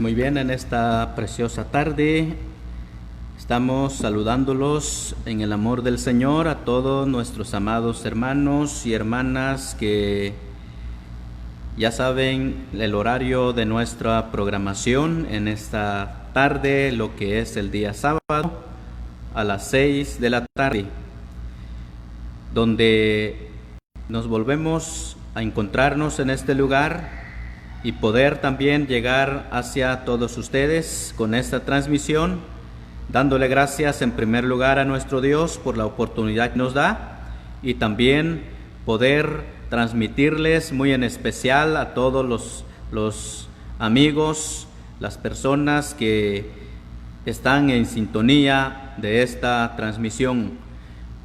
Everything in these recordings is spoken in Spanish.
Muy bien, en esta preciosa tarde estamos saludándolos en el amor del Señor a todos nuestros amados hermanos y hermanas que ya saben el horario de nuestra programación en esta tarde, lo que es el día sábado a las 6 de la tarde, donde nos volvemos a encontrarnos en este lugar y poder también llegar hacia todos ustedes con esta transmisión, dándole gracias en primer lugar a nuestro Dios por la oportunidad que nos da y también poder transmitirles muy en especial a todos los amigos, las personas que están en sintonía de esta transmisión,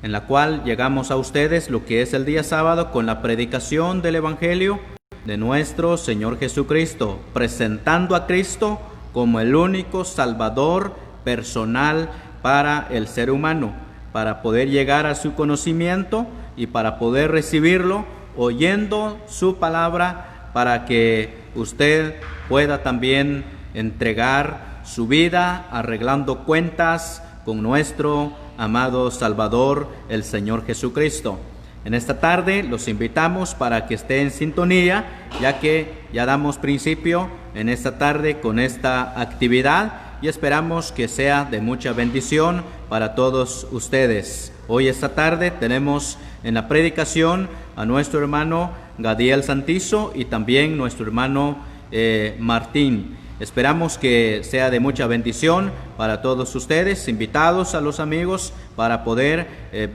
en la cual llegamos a ustedes lo que es el día sábado con la predicación del Evangelio de nuestro Señor Jesucristo, presentando a Cristo como el único Salvador personal para el ser humano, para poder llegar a su conocimiento y para poder recibirlo, oyendo su palabra, para que usted pueda también entregar su vida arreglando cuentas con nuestro amado Salvador, el Señor Jesucristo. En esta tarde los invitamos para que esté en sintonía, ya que ya damos principio en esta tarde con esta actividad y esperamos que sea de mucha bendición para todos ustedes. Hoy esta tarde tenemos en la predicación a nuestro hermano Gadiel Santizo y también nuestro hermano Martín. Esperamos que sea de mucha bendición para todos ustedes, invitados a los amigos para poder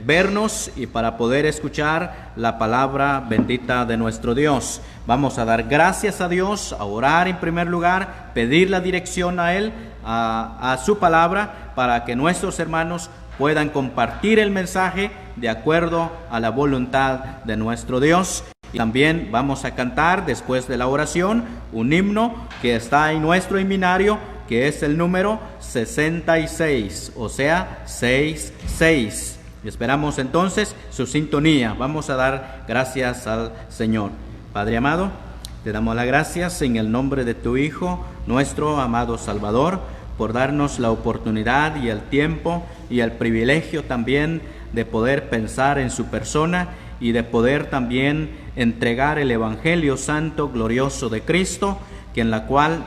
vernos y para poder escuchar la palabra bendita de nuestro Dios. Vamos a dar gracias a Dios, a orar en primer lugar, pedir la dirección a Él, a su palabra, para que nuestros hermanos puedan compartir el mensaje de acuerdo a la voluntad de nuestro Dios. Y también vamos a cantar después de la oración un himno que está en nuestro himnario, que es el número 66, o sea, 66. Y esperamos entonces su sintonía. Vamos a dar gracias al Señor. Padre amado, te damos las gracias en el nombre de tu Hijo, nuestro amado Salvador, por darnos la oportunidad y el tiempo y el privilegio también de poder pensar en su persona y de poder también entregar el Evangelio santo, glorioso de Cristo, que en la cual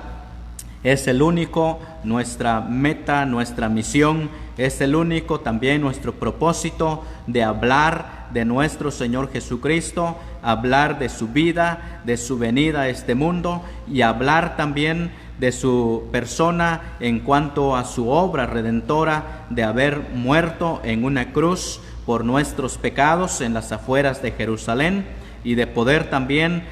es el único, nuestra meta, nuestra misión, es el único también nuestro propósito de hablar de nuestro Señor Jesucristo, hablar de su vida, de su venida a este mundo y hablar también de su persona en cuanto a su obra redentora de haber muerto en una cruz por nuestros pecados en las afueras de Jerusalén y de poder también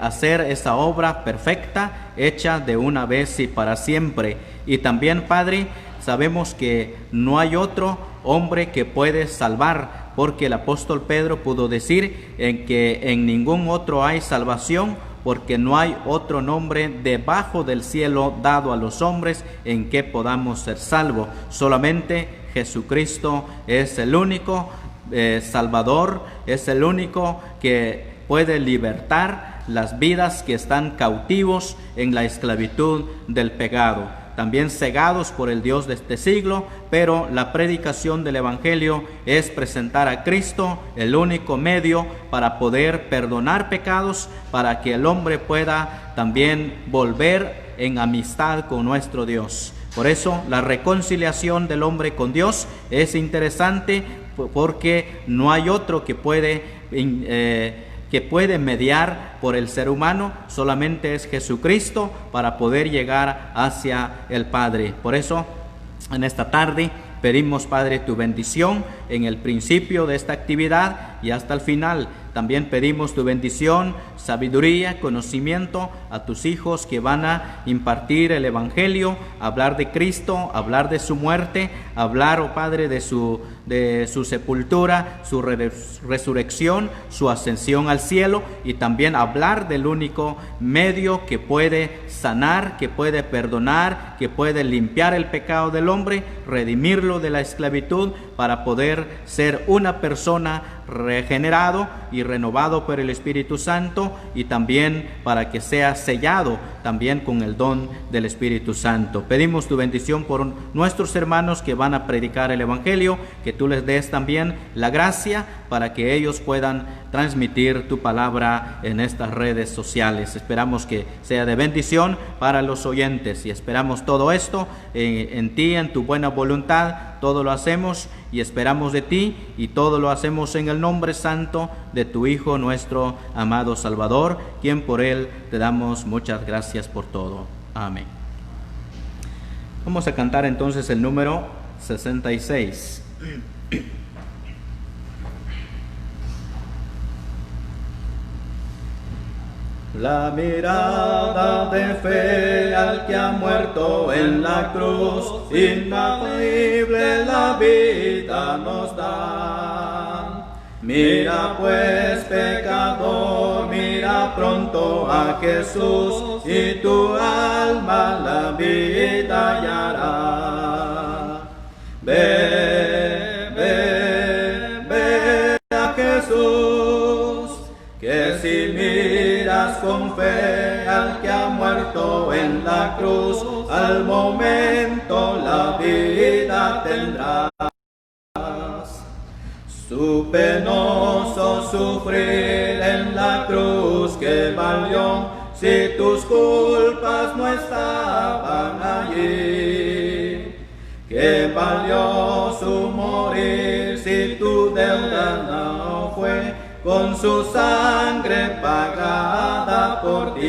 hacer esa obra perfecta, hecha de una vez y para siempre. Y también, Padre, sabemos que no hay otro hombre que puede salvar, porque el apóstol Pedro pudo decir en que en ningún otro hay salvación, porque no hay otro nombre debajo del cielo dado a los hombres en que podamos ser salvos. Solamente Jesucristo es el único Salvador, es el único que puede libertar las vidas que están cautivos en la esclavitud del pecado, también cegados por el Dios de este siglo, pero la predicación del Evangelio es presentar a Cristo, el único medio para poder perdonar pecados, para que el hombre pueda también volver en amistad con nuestro Dios. Por eso la reconciliación del hombre con Dios es interesante, porque no hay otro que puede mediar por el ser humano, solamente es Jesucristo para poder llegar hacia el Padre. Por eso, en esta tarde pedimos, Padre, tu bendición en el principio de esta actividad y hasta el final. También pedimos tu bendición, sabiduría, conocimiento a tus hijos que van a impartir el Evangelio, hablar de Cristo, hablar de su muerte, hablar, oh Padre, de de su sepultura, su resurrección, su ascensión al cielo, y también hablar del único medio que puede sanar, que puede perdonar, que puede limpiar el pecado del hombre, redimirlo de la esclavitud para poder ser una persona regenerado y renovado por el Espíritu Santo, y también para que sea sellado también con el don del Espíritu Santo. Pedimos tu bendición por nuestros hermanos que van a predicar el Evangelio, que tú les des también la gracia para que ellos puedan transmitir tu palabra en estas redes sociales. Esperamos que sea de bendición para los oyentes, y esperamos todo esto en ti, en tu buena voluntad. Todo lo hacemos y esperamos de ti, y todo lo hacemos en el nombre santo de tu Hijo, nuestro amado Salvador, quien por él te damos muchas gracias por todo. Amén. Vamos a cantar entonces el número 66. La mirada de fe al que ha muerto en la cruz, inafable la vida nos da. Mira pues, pecador, mira pronto a Jesús, y tu alma la vida hallará. Ve, ve, ve a Jesús, que si miras con fe al que ha muerto en la cruz, al momento la vida tendrás. Su penoso sufrir en la cruz que valió, si tus culpas no estaban allí. Que valió su morir si tu deuda no fue con su sangre pagada por ti.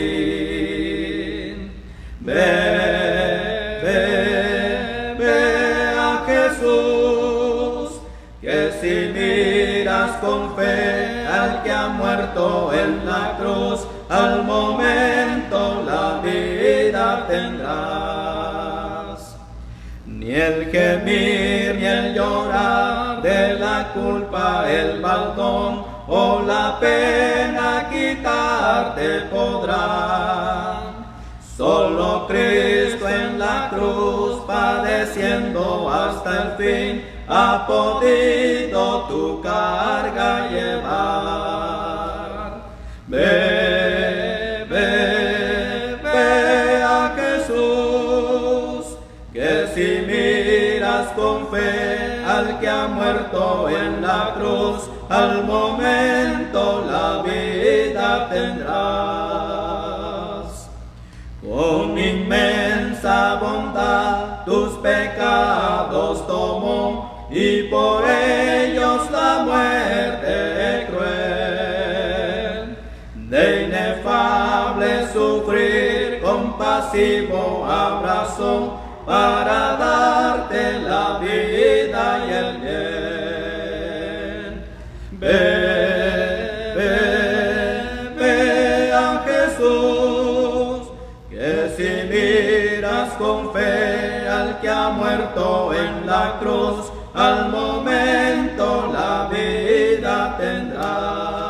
Ve, ve, ve a Jesús, que si miras con fe al que ha muerto en la cruz, al momento la vida tendrás. Ni el gemir ni el llorar de la culpa, el baldón o la pena quitarte podrán. Solo Cristo en la cruz, padeciendo hasta el fin, ha podido tu carga llevar. Ve, ve, ve a Jesús, que si miras con fe al que ha muerto en la cruz, al momento la vida tendrás. Con inmensa bondad tus pecados tomó, y por ellos la muerte cruel. De inefable sufrir compasivo abrazó, para darte la vida y el bien. Ve, ve, ve a Jesús, que si miras con fe al que ha muerto en la cruz, al momento la vida tendrás.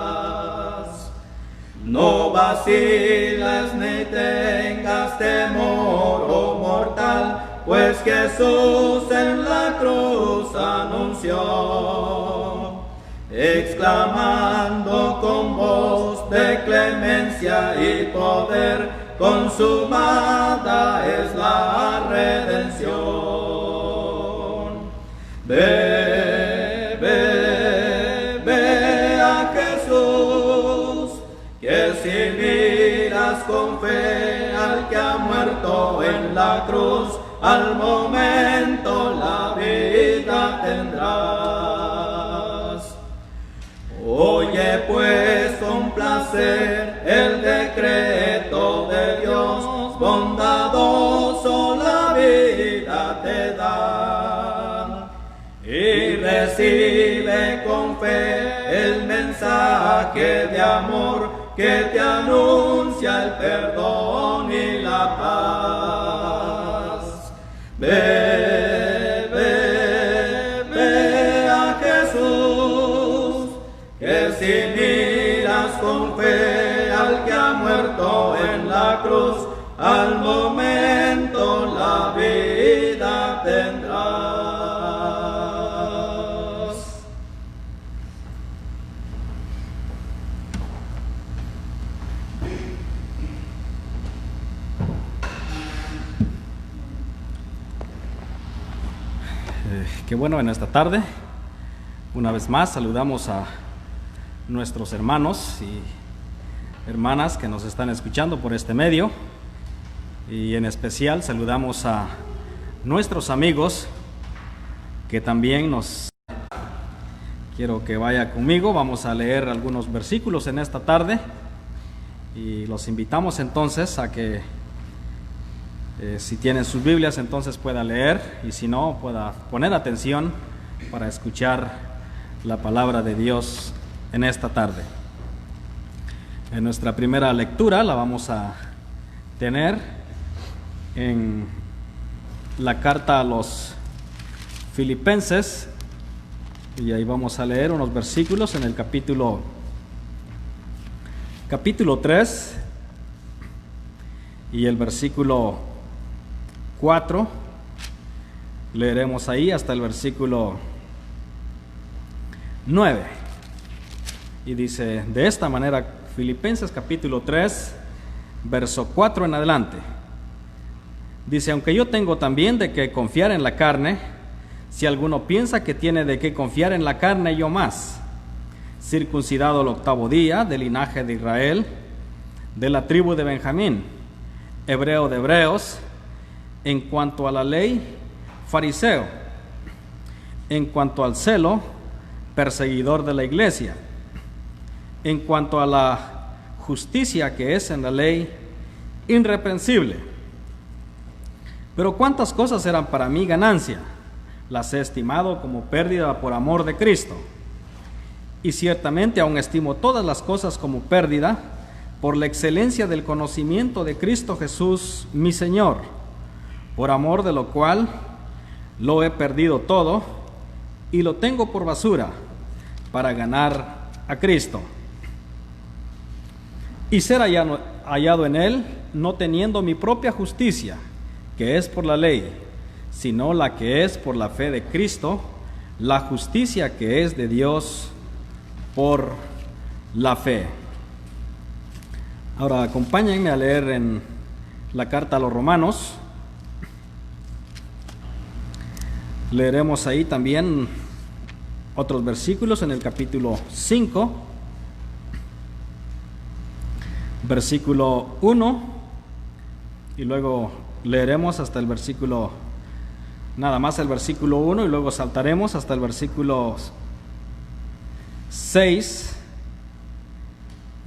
No vaciles ni tengas temor, oh mortal, pues Jesús en la cruz anunció, exclamando con voz de clemencia y poder, consumada es la redención. Ve, ve, ve a Jesús, que si miras con fe al que ha muerto en la cruz, al momento la vida tendrás. Oye pues con placer el decreto de Dios, bondadoso la vida te da, y recibe con fe el mensaje de amor que te anuncia el perdón y la paz. Ve, ve, ve a la cruz, al momento la vida tendrás. Qué bueno, en esta tarde, una vez más, saludamos a nuestros hermanos y hermanas que nos están escuchando por este medio, y en especial saludamos a nuestros amigos que también quiero que vaya conmigo. Vamos a leer algunos versículos en esta tarde y los invitamos entonces a que si tienen sus Biblias entonces pueda leer, y si no, pueda poner atención para escuchar la palabra de Dios en esta tarde. En nuestra primera lectura la vamos a tener en la carta a los Filipenses, y ahí vamos a leer unos versículos en el capítulo 3 y el versículo 4, leeremos ahí hasta el versículo 9, y dice de esta manera, Filipenses capítulo 3, verso 4 en adelante. Dice: aunque yo tengo también de qué confiar en la carne, si alguno piensa que tiene de qué confiar en la carne, yo más, circuncidado el 8º día, del linaje de Israel, de la tribu de Benjamín, hebreo de hebreos, en cuanto a la ley, fariseo, en cuanto al celo, perseguidor de la iglesia, en cuanto a la justicia que es en la ley, irreprensible. Pero cuántas cosas eran para mí ganancia, las he estimado como pérdida por amor de Cristo. Y ciertamente aún estimo todas las cosas como pérdida por la excelencia del conocimiento de Cristo Jesús, mi Señor, por amor de lo cual lo he perdido todo y lo tengo por basura para ganar a Cristo y ser hallado en Él, no teniendo mi propia justicia, que es por la ley, sino la que es por la fe de Cristo, la justicia que es de Dios por la fe. Ahora acompáñenme a leer en la carta a los Romanos. Leeremos ahí también otros versículos en el capítulo 5, versículo 1, y luego leeremos hasta el versículo, nada más el versículo 1, y luego saltaremos hasta el versículo 6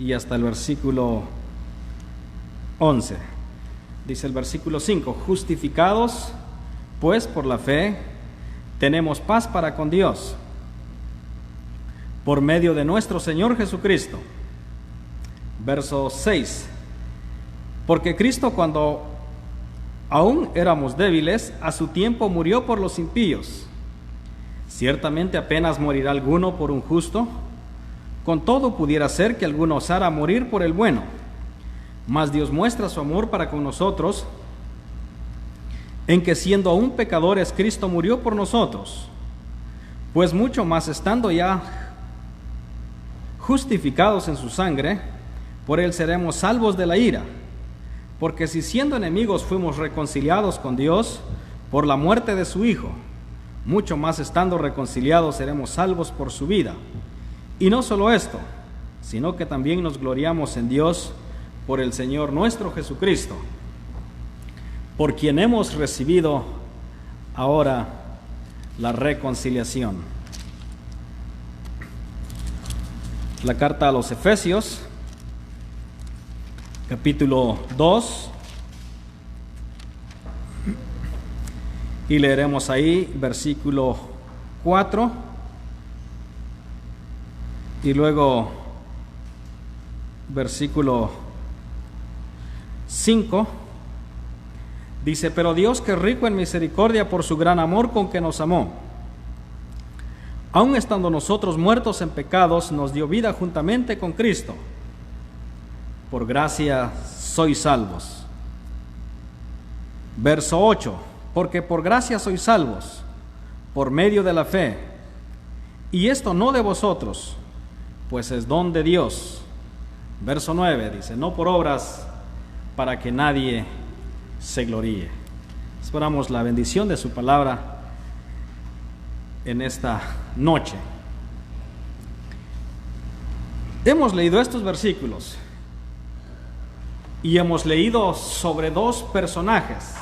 y hasta el versículo 11. Dice el versículo 5: justificados pues por la fe tenemos paz para con Dios, por medio de nuestro Señor Jesucristo. Verso 6: porque Cristo, cuando aún éramos débiles, a su tiempo murió por los impíos. Ciertamente apenas morirá alguno por un justo, con todo pudiera ser que alguno osara morir por el bueno. Mas Dios muestra su amor para con nosotros, en que siendo aún pecadores, Cristo murió por nosotros. Pues mucho más, estando ya justificados en su sangre, por él seremos salvos de la ira. Porque si siendo enemigos fuimos reconciliados con Dios por la muerte de su Hijo, mucho más estando reconciliados seremos salvos por su vida. Y no solo esto, sino que también nos gloriamos en Dios por el Señor nuestro Jesucristo, por quien hemos recibido ahora la reconciliación. La carta a los Efesios, capítulo 2, y leeremos ahí versículo 4 y luego versículo 5. Dice: pero Dios, que es rico en misericordia por su gran amor con que nos amó, aun estando nosotros muertos en pecados, nos dio vida juntamente con Cristo. Por gracia sois salvos. Verso 8, porque por gracia sois salvos, por medio de la fe, y esto no de vosotros, pues es don de Dios. Verso 9 dice, no por obras, para que nadie se gloríe. Esperamos la bendición de su palabra en esta noche. Hemos leído estos versículos y hemos leído sobre dos personajes.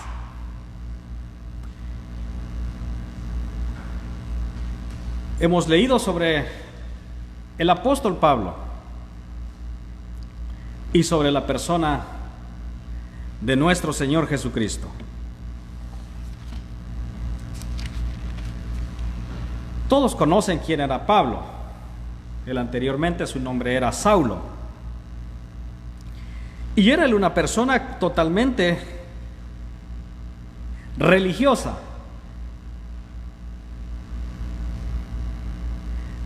Hemos leído sobre el apóstol Pablo y sobre la persona de nuestro Señor Jesucristo. Todos conocen quién era Pablo. Él anteriormente su nombre era Saulo. Y era él una persona totalmente religiosa.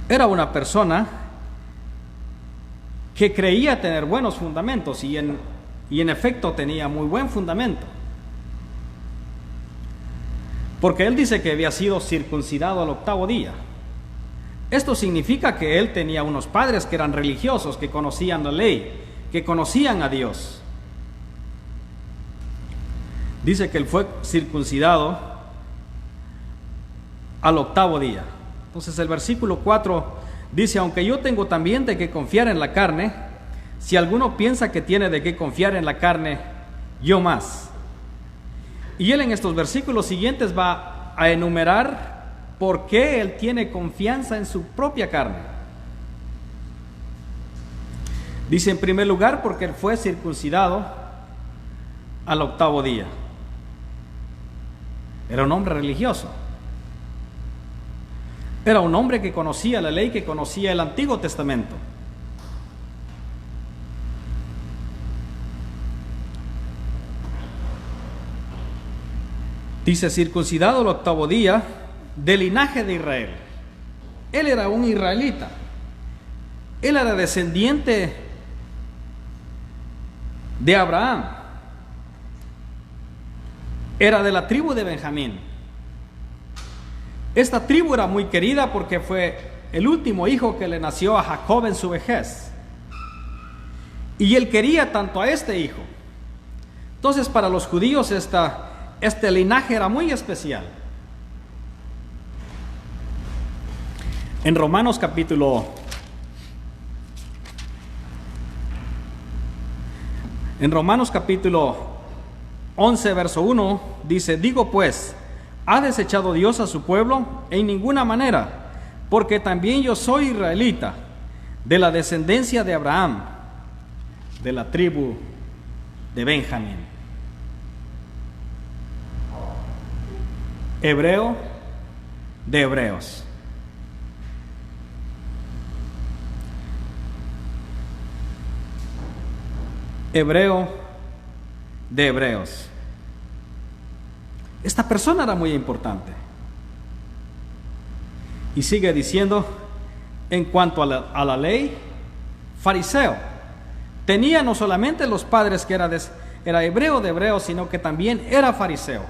Era una persona que creía tener buenos fundamentos y en efecto tenía muy buen fundamento. Porque él dice que había sido circuncidado al 8º día. Esto significa que él tenía unos padres que eran religiosos, que conocían la ley, que conocían a Dios. Dice que él fue circuncidado al 8º día. Entonces el versículo 4 dice, aunque yo tengo también de qué confiar en la carne, si alguno piensa que tiene de qué confiar en la carne, yo más. Y él en estos versículos siguientes va a enumerar por qué él tiene confianza en su propia carne. Dice en primer lugar porque él fue circuncidado al 8º día. Era un hombre religioso. Era un hombre que conocía la ley, que conocía el Antiguo Testamento. Dice, circuncidado al 8º día, del linaje de Israel. Él era un israelita. Él era descendiente de Abraham. Era de la tribu de Benjamín. Esta tribu era muy querida porque fue el último hijo que le nació a Jacob en su vejez. Y él quería tanto a este hijo. Entonces para los judíos este linaje era muy especial. En Romanos capítulo 11, verso 1, dice, digo pues, ¿ha desechado Dios a su pueblo? En ninguna manera, porque también yo soy israelita, de la descendencia de Abraham, de la tribu de Benjamín. Hebreo de hebreos. Hebreo de hebreos. Esta persona era muy importante. Y sigue diciendo, en cuanto a la ley, fariseo. Tenía no solamente los padres que era hebreo de hebreos, sino que también era fariseo.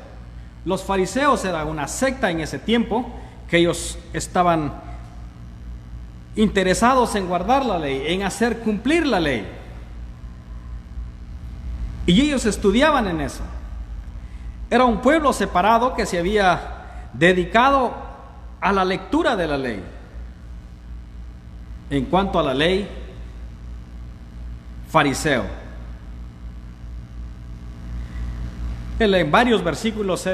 Los fariseos era una secta en ese tiempo, que ellos estaban interesados en guardar la ley, en hacer cumplir la ley. Y ellos estudiaban en eso. Era un pueblo separado que se había dedicado a la lectura de la ley. En cuanto a la ley, fariseo. Él en varios versículos,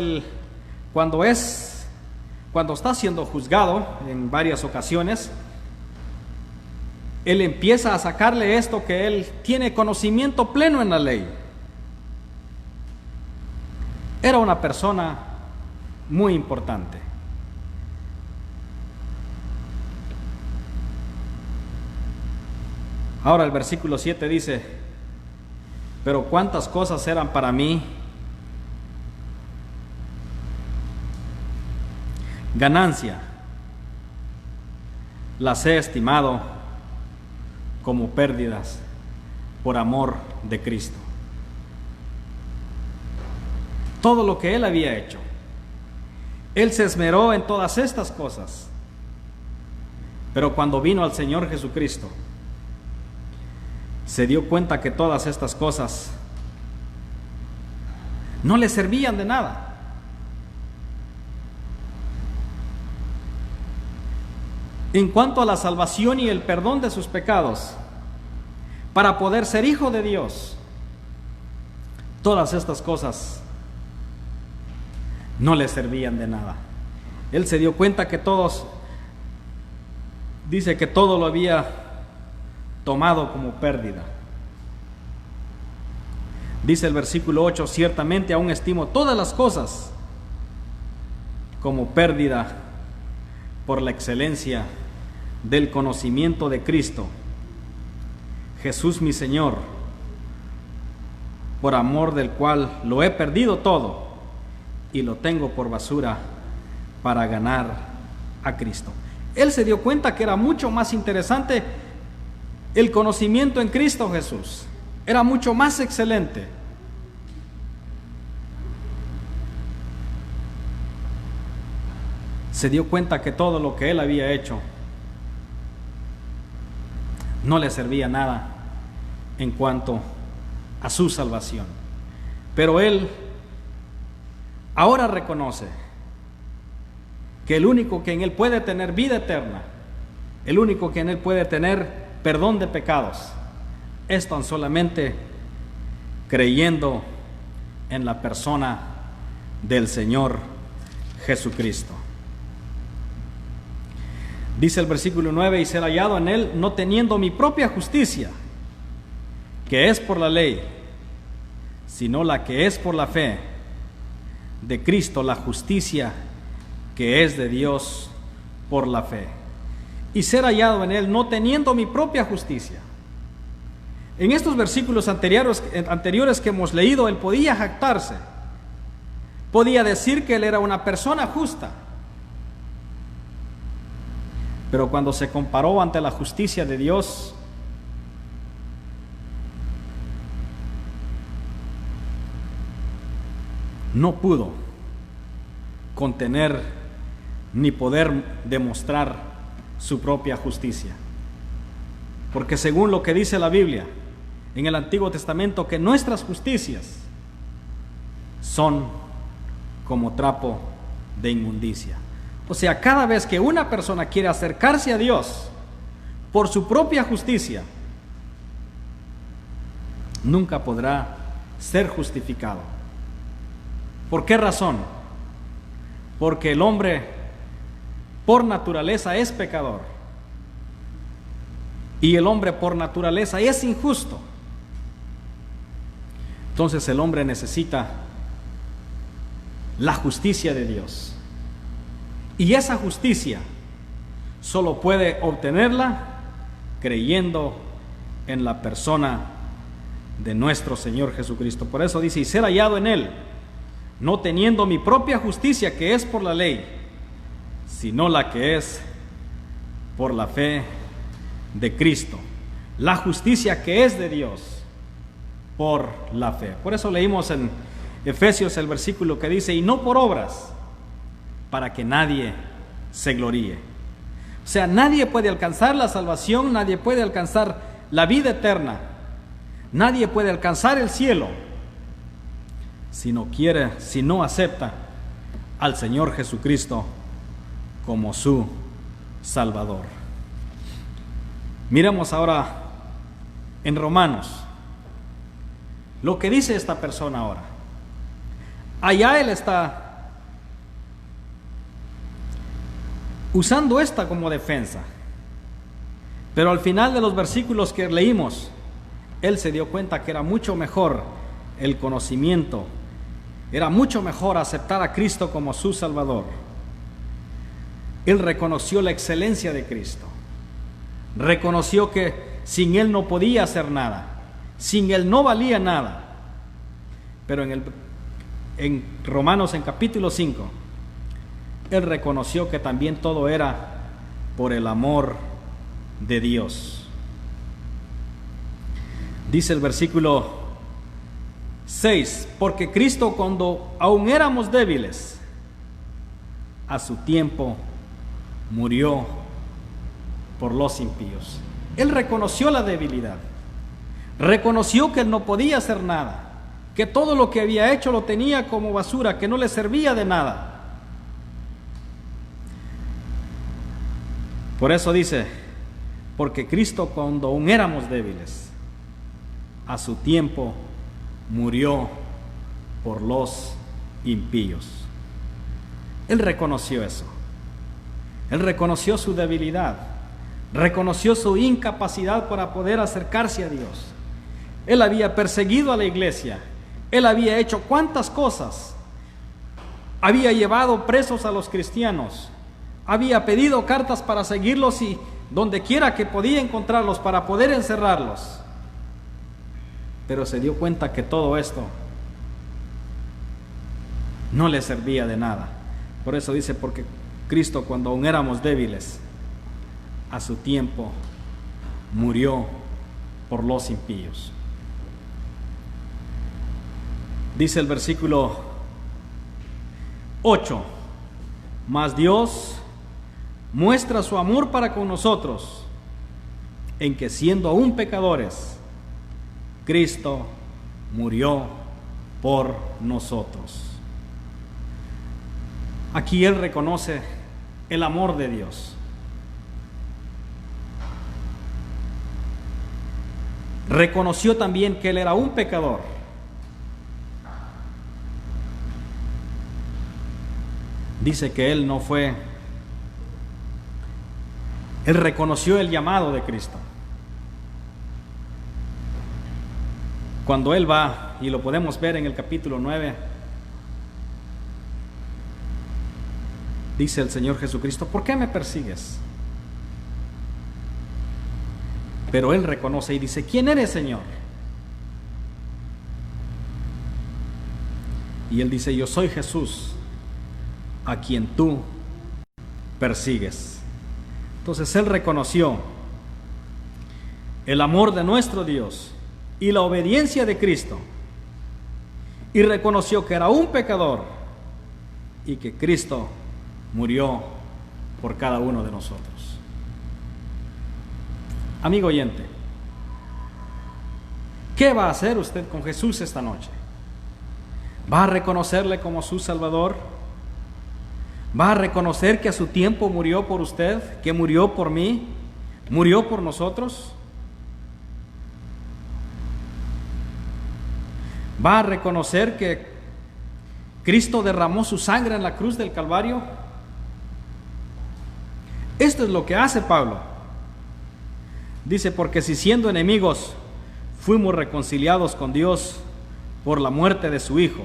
cuando está siendo juzgado en varias ocasiones, él empieza a sacarle esto, que él tiene conocimiento pleno en la ley. Era una persona muy importante. Ahora el versículo 7 dice, pero cuántas cosas eran para mí ganancia, las he estimado como pérdidas por amor de Cristo. todo lo que Él había hecho. Él se esmeró en todas estas cosas. Pero cuando vino al Señor Jesucristo, se dio cuenta que todas estas cosas no le servían de nada. En cuanto a la salvación y el perdón de sus pecados, para poder ser hijo de Dios, todas estas cosas no le servían de nada. Él se dio cuenta que dice que todo lo había tomado como pérdida. Dice el versículo 8, ciertamente aún estimo todas las cosas como pérdida por la excelencia del conocimiento de Cristo, Jesús mi Señor, por amor del cual lo he perdido todo y lo tengo por basura para ganar a Cristo. Él se dio cuenta que era mucho más interesante el conocimiento en Cristo Jesús, era mucho más excelente. Se dio cuenta que todo lo que él había hecho no le servía nada en cuanto a su salvación. Pero él ahora reconoce que el único que en él puede tener vida eterna, el único que en él puede tener perdón de pecados, es tan solamente creyendo en la persona del Señor Jesucristo. Dice el versículo 9, y ser hallado en él, no teniendo mi propia justicia, que es por la ley, sino la que es por la fe de Cristo, la justicia que es de Dios por la fe. Y ser hallado en él, no teniendo mi propia justicia. En estos versículos anteriores que hemos leído, él podía jactarse, podía decir que él era una persona justa. Pero cuando se comparó ante la justicia de Dios, no pudo contener ni poder demostrar su propia justicia. Porque según lo que dice la Biblia en el Antiguo Testamento, que nuestras justicias son como trapo de inmundicia. O sea, cada vez que una persona quiere acercarse a Dios por su propia justicia, nunca podrá ser justificado. ¿Por qué razón? Porque el hombre por naturaleza es pecador y el hombre por naturaleza es injusto. Entonces el hombre necesita la justicia de Dios. Y esa justicia solo puede obtenerla creyendo en la persona de nuestro Señor Jesucristo. Por eso dice, y ser hallado en él, no teniendo mi propia justicia que es por la ley, sino la que es por la fe de Cristo, la justicia que es de Dios por la fe. Por eso leímos en Efesios el versículo que dice, y no por obras, para que nadie se gloríe. O sea, nadie puede alcanzar la salvación, nadie puede alcanzar la vida eterna, nadie puede alcanzar el cielo si no acepta al Señor Jesucristo como su Salvador. Miremos ahora en Romanos lo que dice esta persona ahora. Allá él está usando esta como defensa, pero al final de los versículos que leímos, él se dio cuenta que era mucho mejor el conocimiento, era mucho mejor aceptar a Cristo como su Salvador. Él reconoció la excelencia de Cristo, reconoció que sin él no podía hacer nada, sin él no valía nada. Pero en Romanos, en capítulo 5, él reconoció que también todo era por el amor de Dios. Dice el versículo 6. Porque Cristo, cuando aún éramos débiles, a su tiempo murió por los impíos. Él reconoció la debilidad, reconoció que él no podía hacer nada, que todo lo que había hecho lo tenía como basura, que no le servía de nada. Por eso dice, porque Cristo, cuando aún éramos débiles, a su tiempo murió por los impíos. Él reconoció eso. Él reconoció su debilidad, reconoció su incapacidad para poder acercarse a Dios. Él había perseguido a la iglesia, él había hecho cuántas cosas, había llevado presos a los cristianos, había pedido cartas para seguirlos y donde quiera que podía encontrarlos para poder encerrarlos. Pero se dio cuenta que todo esto no le servía de nada. Por eso dice, porque Cristo, cuando aún éramos débiles, a su tiempo murió por los impíos. Dice el versículo 8, mas Dios muestra su amor para con nosotros, en que siendo aún pecadores, Cristo murió por nosotros. Aquí él reconoce el amor de Dios. Reconoció también que él era un pecador. Dice que él no fue, él reconoció el llamado de Cristo. Cuando él va, y lo podemos ver en el capítulo 9, dice el Señor Jesucristo, ¿por qué me persigues? Pero él reconoce y dice, ¿quién eres, Señor? Y él dice, yo soy Jesús, a quien tú persigues. Entonces él reconoció el amor de nuestro Dios y la obediencia de Cristo, y reconoció que era un pecador y que Cristo murió por cada uno de nosotros. Amigo oyente, ¿qué va a hacer usted con Jesús esta noche? ¿Va a reconocerle como su Salvador? ¿Va a reconocer que a su tiempo murió por usted, que murió por mí, murió por nosotros? ¿Va a reconocer que Cristo derramó su sangre en la cruz del Calvario? Esto es lo que hace Pablo. Dice, porque si siendo enemigos fuimos reconciliados con Dios por la muerte de su Hijo,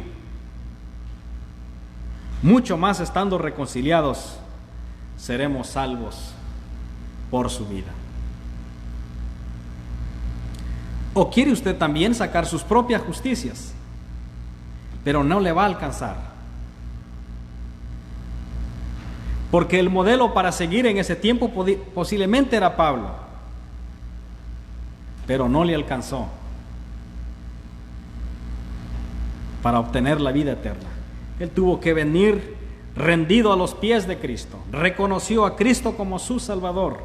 mucho más estando reconciliados seremos salvos por su vida. ¿O quiere usted también sacar sus propias justicias? Pero no le va a alcanzar. Porque el modelo para seguir en ese tiempo posiblemente era Pablo, pero no le alcanzó para obtener la vida eterna. Él tuvo que venir rendido a los pies de Cristo. Reconoció a Cristo como su Salvador.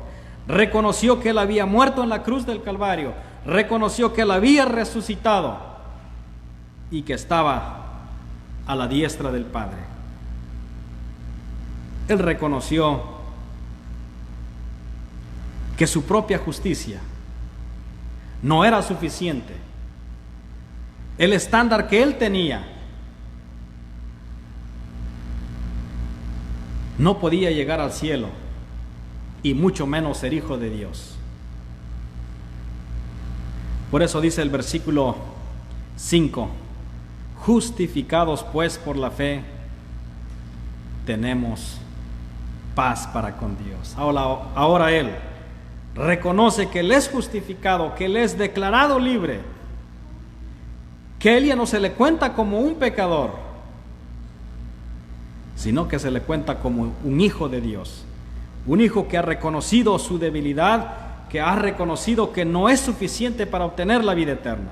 Reconoció que Él había muerto en la cruz del Calvario. Reconoció que Él había resucitado y que estaba a la diestra del Padre. Él reconoció que su propia justicia no era suficiente. El estándar que él tenía no podía llegar al cielo, y mucho menos ser hijo de Dios. Por eso dice el versículo 5, justificados pues por la fe, tenemos paz para con Dios. Ahora él reconoce que él es justificado, que él es declarado libre, que él ya no se le cuenta como un pecador, sino que se le cuenta como un hijo de Dios, un hijo que ha reconocido su debilidad, que ha reconocido que no es suficiente para obtener la vida eterna.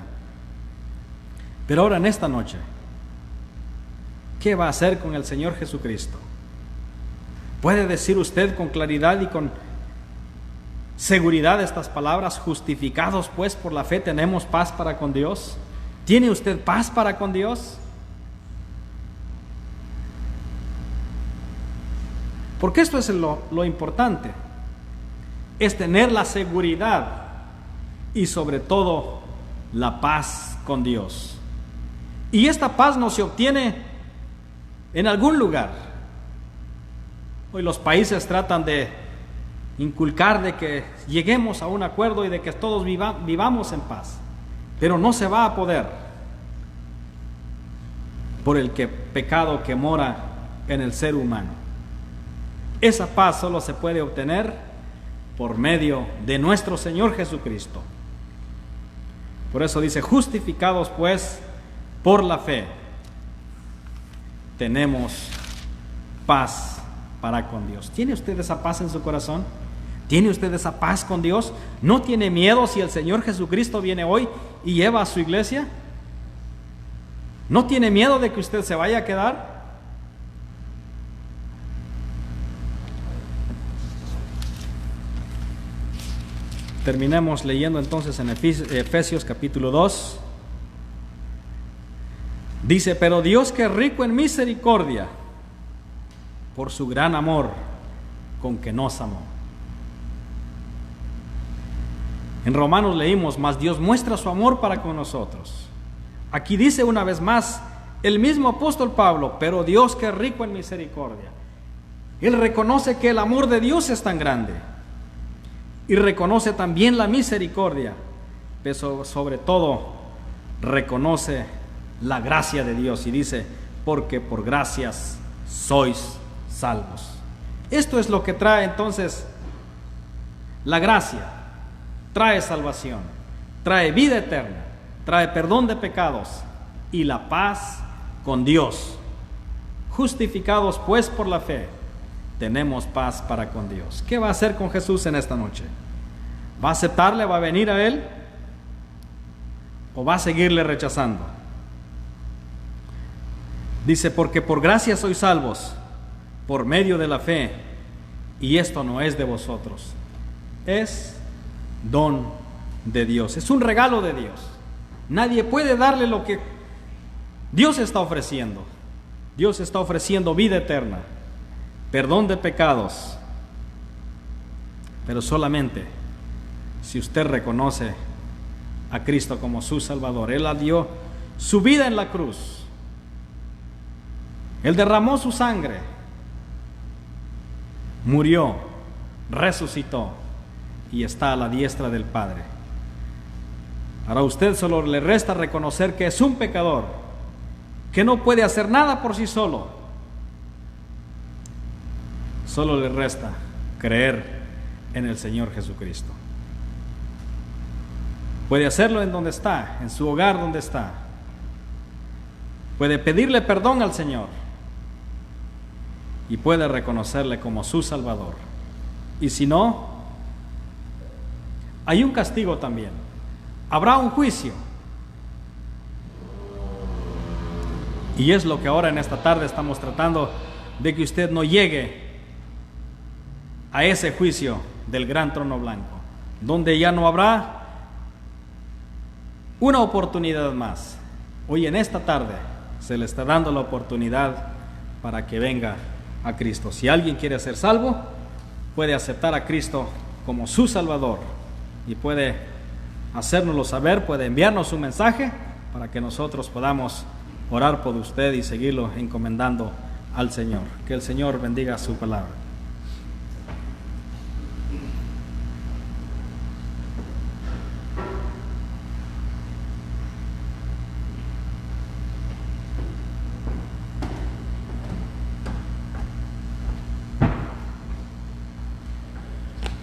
Pero ahora en esta noche, ¿qué va a hacer con el Señor Jesucristo? ¿Puede decir usted con claridad y con seguridad estas palabras? Justificados pues por la fe tenemos paz para con Dios. ¿Tiene usted paz para con Dios? Porque esto es lo importante, es tener la seguridad y sobre todo la paz con Dios. Y esta paz no se obtiene en algún lugar. Hoy los países tratan de inculcar de que lleguemos a un acuerdo y de que todos vivamos en paz, pero no se va a poder por el pecado que mora en el ser humano. Esa paz solo se puede obtener por medio de nuestro Señor Jesucristo. Por eso dice, justificados pues por la fe, tenemos paz para con Dios. ¿Tiene usted esa paz en su corazón? ¿Tiene usted esa paz con Dios? ¿No tiene miedo si el Señor Jesucristo viene hoy y lleva a su iglesia? ¿No tiene miedo de que usted se vaya a quedar? Terminemos leyendo entonces en Efesios capítulo 2. Dice, pero Dios, que es rico en misericordia, por su gran amor con que nos amó. En Romanos leímos, mas Dios muestra su amor para con nosotros. Aquí dice una vez más el mismo apóstol Pablo, pero Dios, que es rico en misericordia. Él reconoce que el amor de Dios es tan grande y reconoce también la misericordia, pero sobre todo reconoce la gracia de Dios y dice, porque por gracias sois salvos. Esto es lo que trae entonces la gracia. Trae salvación, trae vida eterna, trae perdón de pecados y la paz con Dios. Justificados pues por la fe, tenemos paz para con Dios. ¿Qué va a hacer con Jesús en esta noche? ¿Va a aceptarle? ¿Va a venir a Él? ¿O va a seguirle rechazando? Dice, porque por gracia sois salvos, por medio de la fe, y esto no es de vosotros, es don de Dios, es un regalo de Dios. Nadie puede darle lo que Dios está ofreciendo. Dios está ofreciendo vida eterna, perdón de pecados, pero solamente si usted reconoce a Cristo como su Salvador. Él dio su vida en la cruz, Él derramó su sangre, murió, resucitó y está a la diestra del Padre. Ahora a usted solo le resta reconocer que es un pecador, que no puede hacer nada por sí solo. Solo le resta creer en el Señor Jesucristo. Puede hacerlo en donde está, en su hogar donde está. Puede pedirle perdón al Señor y puede reconocerle como su Salvador. Y si no, hay un castigo también. Habrá un juicio. Y es lo que ahora en esta tarde estamos tratando de que usted no llegue a ese juicio del gran trono blanco, donde ya no habrá una oportunidad más. Hoy en esta tarde se le está dando la oportunidad para que venga a Cristo. Si alguien quiere ser salvo, puede aceptar a Cristo como su Salvador y puede hacérnoslo saber, puede enviarnos un mensaje para que nosotros podamos orar por usted y seguirlo encomendando al Señor. Que el Señor bendiga su palabra.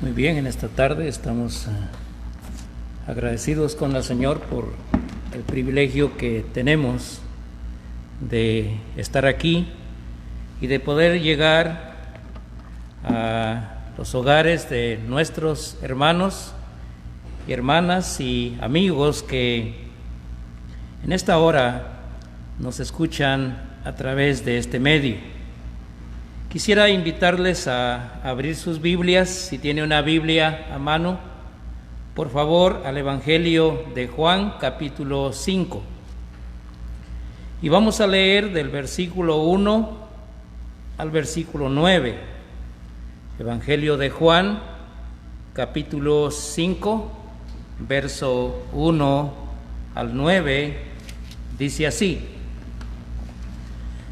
Muy bien, en esta tarde estamos agradecidos con el Señor por el privilegio que tenemos de estar aquí y de poder llegar a los hogares de nuestros hermanos y hermanas y amigos que en esta hora nos escuchan a través de este medio. Quisiera invitarles a abrir sus Biblias, si tiene una Biblia a mano, por favor, al Evangelio de Juan, capítulo 5. Y vamos a leer del versículo 1 al versículo 9. Evangelio de Juan, capítulo 5, verso 1 al 9, dice así: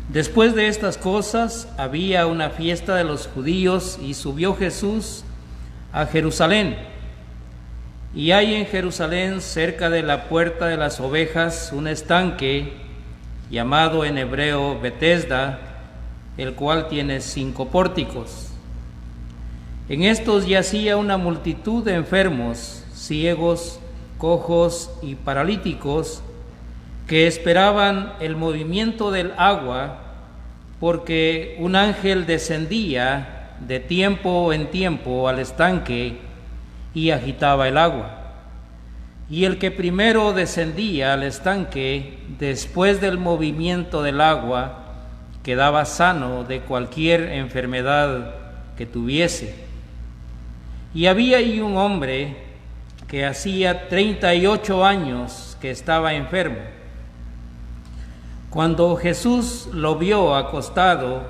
Después de estas cosas había una fiesta de los judíos y subió Jesús a Jerusalén. Y hay en Jerusalén, cerca de la puerta de las ovejas, un estanque llamado en hebreo Betesda, el cual tiene 5 pórticos. En estos yacía una multitud de enfermos, ciegos, cojos y paralíticos, que esperaban el movimiento del agua, porque un ángel descendía de tiempo en tiempo al estanque y agitaba el agua. Y el que primero descendía al estanque, después del movimiento del agua, quedaba sano de cualquier enfermedad que tuviese. Y había ahí un hombre que hacía 38 años que estaba enfermo. Cuando Jesús lo vio acostado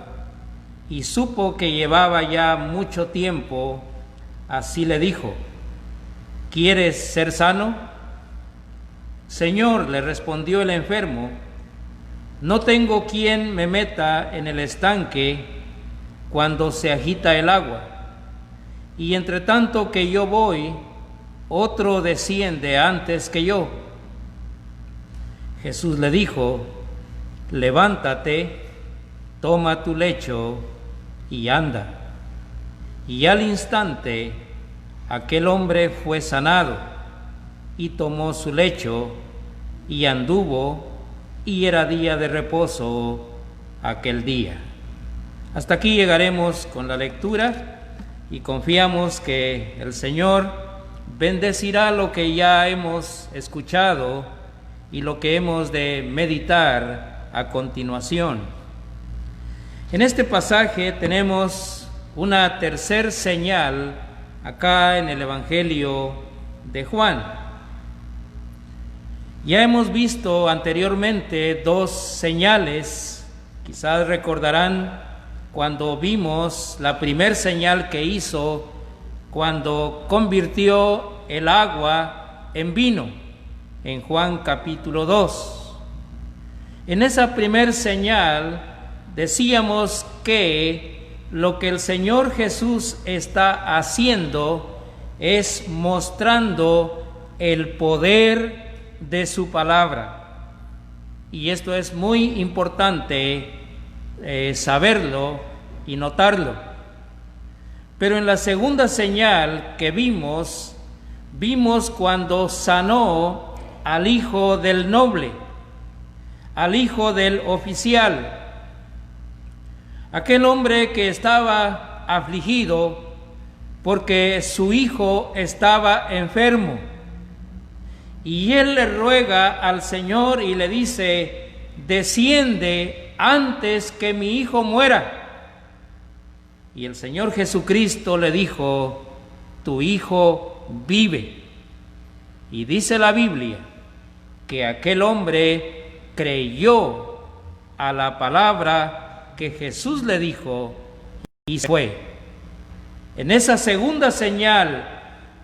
y supo que llevaba ya mucho tiempo, así le dijo: ¿Quieres ser sano? Señor, le respondió el enfermo, no tengo quien me meta en el estanque cuando se agita el agua, y entre tanto que yo voy, otro desciende antes que yo. Jesús le dijo: levántate, toma tu lecho y anda. Y al instante aquel hombre fue sanado y tomó su lecho y anduvo, y era día de reposo aquel día. Hasta aquí llegaremos con la lectura y confiamos que el Señor bendecirá lo que ya hemos escuchado y lo que hemos de meditar a continuación. En este pasaje tenemos una tercer señal acá en el Evangelio de Juan. Ya hemos visto anteriormente 2 señales. Quizás recordarán cuando vimos la primer señal que hizo cuando convirtió el agua en vino, en Juan capítulo 2. En esa primer señal decíamos que lo que el Señor Jesús está haciendo es mostrando el poder de su palabra. Y esto es muy importante saberlo y notarlo. Pero en la segunda señal que vimos cuando sanó al hijo del noble, al hijo del oficial, aquel hombre que estaba afligido porque su hijo estaba enfermo. Y él le ruega al Señor y le dice: desciende antes que mi hijo muera. Y el Señor Jesucristo le dijo: tu hijo vive. Y dice la Biblia que aquel hombre creyó a la palabra que Jesús le dijo y se fue. En esa segunda señal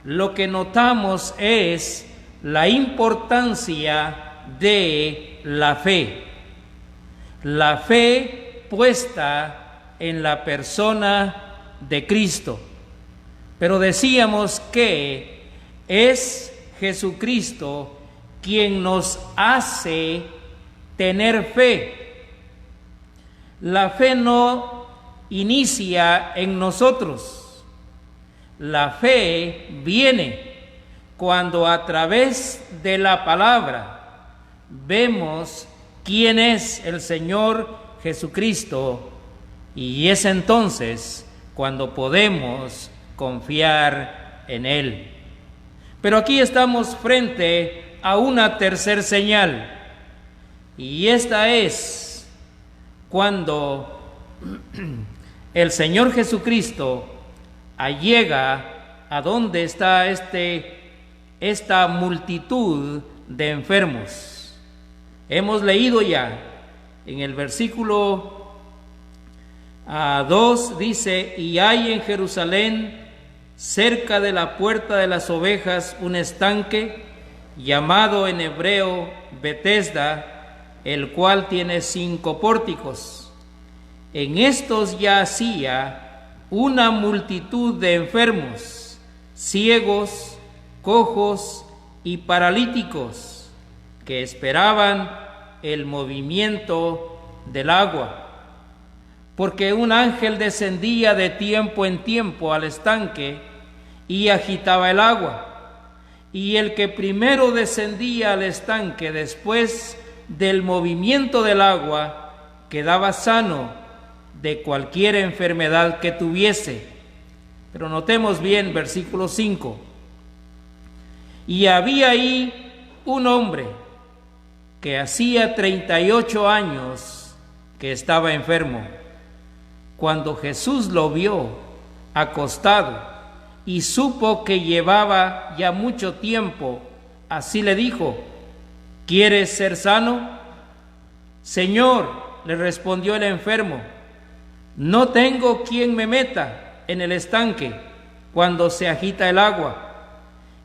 lo que notamos es la importancia de la fe puesta en la persona de Cristo. Pero decíamos que es Jesucristo quien nos hace tener fe. La fe no inicia en nosotros. La fe viene cuando a través de la palabra vemos quién es el Señor Jesucristo, y es entonces cuando podemos confiar en Él. Pero aquí estamos frente a una tercer señal. Y esta es cuando el Señor Jesucristo llega a donde está esta multitud de enfermos. Hemos leído ya en el versículo 2, dice: y hay en Jerusalén, cerca de la puerta de las ovejas, un estanque llamado en hebreo Betesda, el cual tiene 5 pórticos. En estos yacía una multitud de enfermos, ciegos, cojos y paralíticos, que esperaban el movimiento del agua, porque un ángel descendía de tiempo en tiempo al estanque y agitaba el agua. Y el que primero descendía al estanque después del movimiento del agua quedaba sano de cualquier enfermedad que tuviese. Pero notemos bien versículo 5. Y había ahí un hombre que hacía 38 años que estaba enfermo. Cuando Jesús lo vio acostado y supo que llevaba ya mucho tiempo, así le dijo: ¿quieres ser sano? Señor, le respondió el enfermo, no tengo quien me meta en el estanque cuando se agita el agua,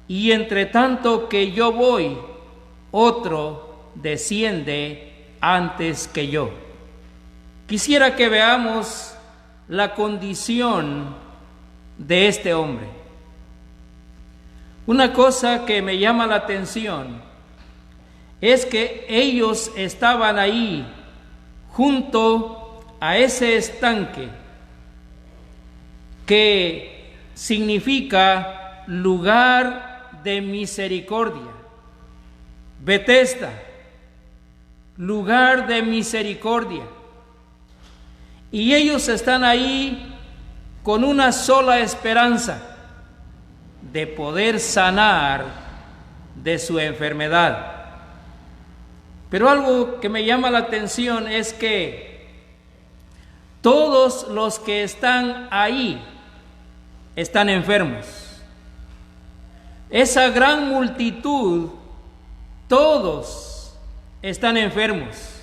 y entre tanto que yo voy, otro desciende antes que yo. Quisiera que veamos la condición de este hombre. Una cosa que me llama la atención es que ellos estaban ahí junto a ese estanque que significa lugar de misericordia. Betesda, lugar de misericordia. Y ellos están ahí con una sola esperanza: de poder sanar de su enfermedad. Pero algo que me llama la atención es que todos los que están ahí están enfermos. Esa gran multitud, todos están enfermos.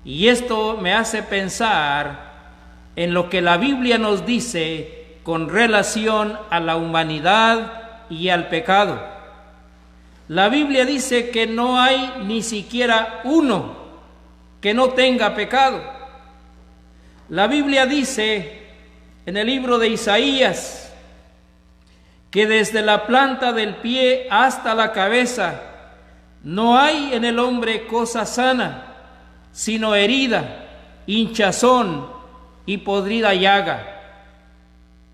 Y esto me hace pensar en lo que la Biblia nos dice con relación a la humanidad y al pecado. La Biblia dice que no hay ni siquiera uno que no tenga pecado. La Biblia dice en el libro de Isaías que desde la planta del pie hasta la cabeza no hay en el hombre cosa sana, sino herida, hinchazón y podrida llaga.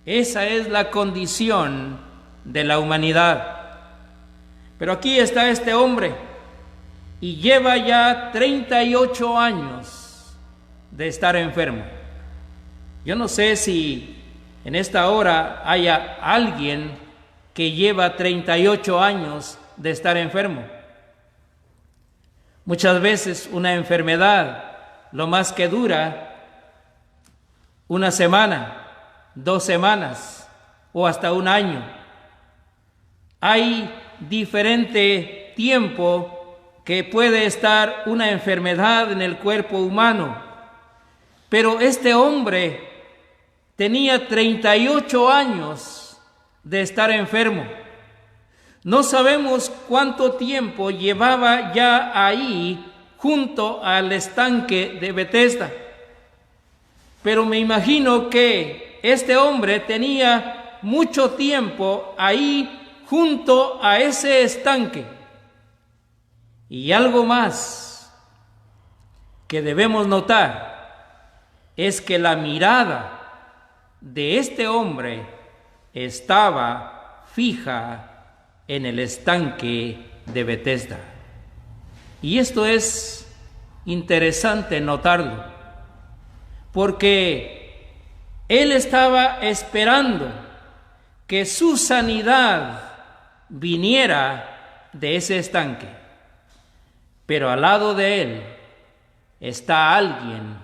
Esa es la condición de la humanidad. Pero aquí está este hombre y lleva ya 38 años de estar enfermo. Yo no sé si en esta hora haya alguien que lleva 38 años de estar enfermo. Muchas veces una enfermedad lo más que dura una semana, 2 semanas o hasta un año. Hay diferente tiempo que puede estar una enfermedad en el cuerpo humano, pero este hombre tenía 38 años de estar enfermo. No sabemos cuánto tiempo llevaba ya ahí junto al estanque de Betesda, pero me imagino que este hombre tenía mucho tiempo ahí junto a ese estanque. Y algo más que debemos notar es que la mirada de este hombre estaba fija en el estanque de Betesda. Y esto es interesante notarlo, porque él estaba esperando que su sanidad viniera de ese estanque. pero al lado de él está alguien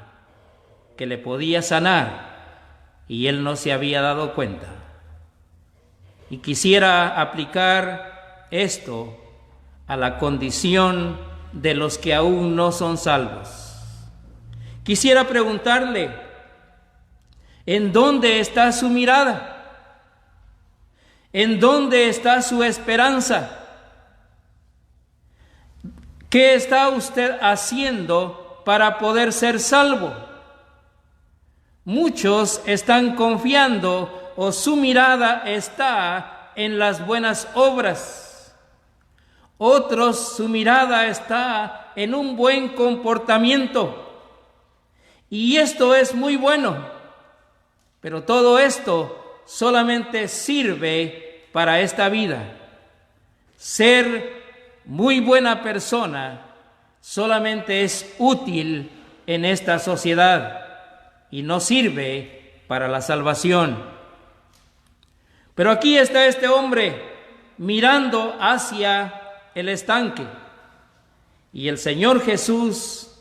que le podía sanar y él no se había dado cuenta. Y quisiera aplicar esto a la condición de los que aún no son salvos. Quisiera preguntarle, ¿en dónde está su mirada? ¿En dónde está su esperanza? ¿Qué está usted haciendo para poder ser salvo? Muchos están confiando o su mirada está en las buenas obras. Otros, su mirada está en un buen comportamiento. Y esto es muy bueno, pero todo esto solamente sirve para esta vida. Ser muy buena persona solamente es útil en esta sociedad y no sirve para la salvación. Pero aquí está este hombre mirando hacia el estanque y el Señor Jesús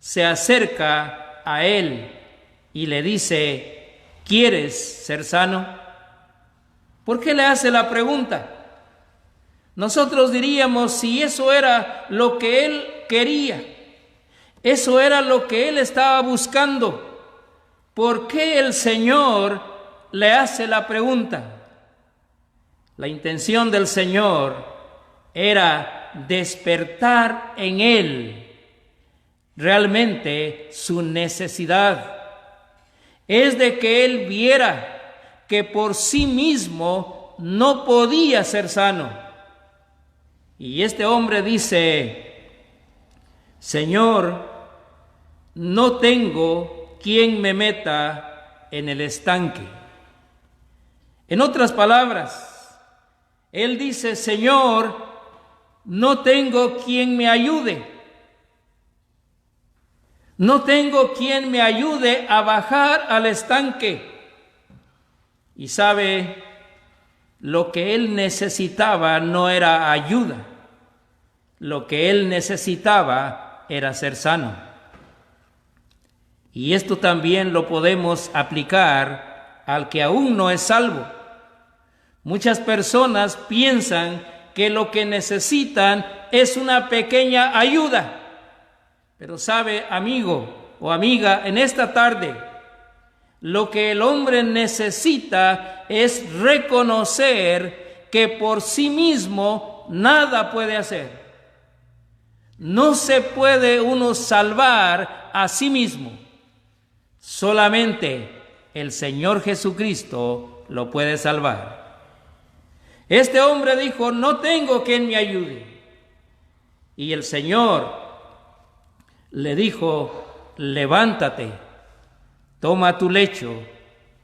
se acerca a él y le dice: ¿quieres ser sano? ¿Por qué le hace la pregunta? Nosotros diríamos, si eso era lo que él quería, eso era lo que él estaba buscando, ¿por qué el Señor le hace la pregunta? La intención del Señor era despertar en él realmente su necesidad. Es de que él viera que por sí mismo no podía ser sano. Y este hombre dice: Señor, no tengo quien me meta en el estanque. En otras palabras, él dice: Señor, no tengo quien me ayude. No tengo quien me ayude a bajar al estanque. Y sabe, lo que él necesitaba no era ayuda. Lo que él necesitaba era ser sano. Y esto también lo podemos aplicar al que aún no es salvo. Muchas personas piensan que lo que necesitan es una pequeña ayuda. Pero sabe, amigo o amiga, en esta tarde, lo que el hombre necesita es reconocer que por sí mismo nada puede hacer. No se puede uno salvar a sí mismo. Solamente el Señor Jesucristo lo puede salvar. Este hombre dijo: no tengo quien me ayude. Y el Señor le dijo: levántate, toma tu lecho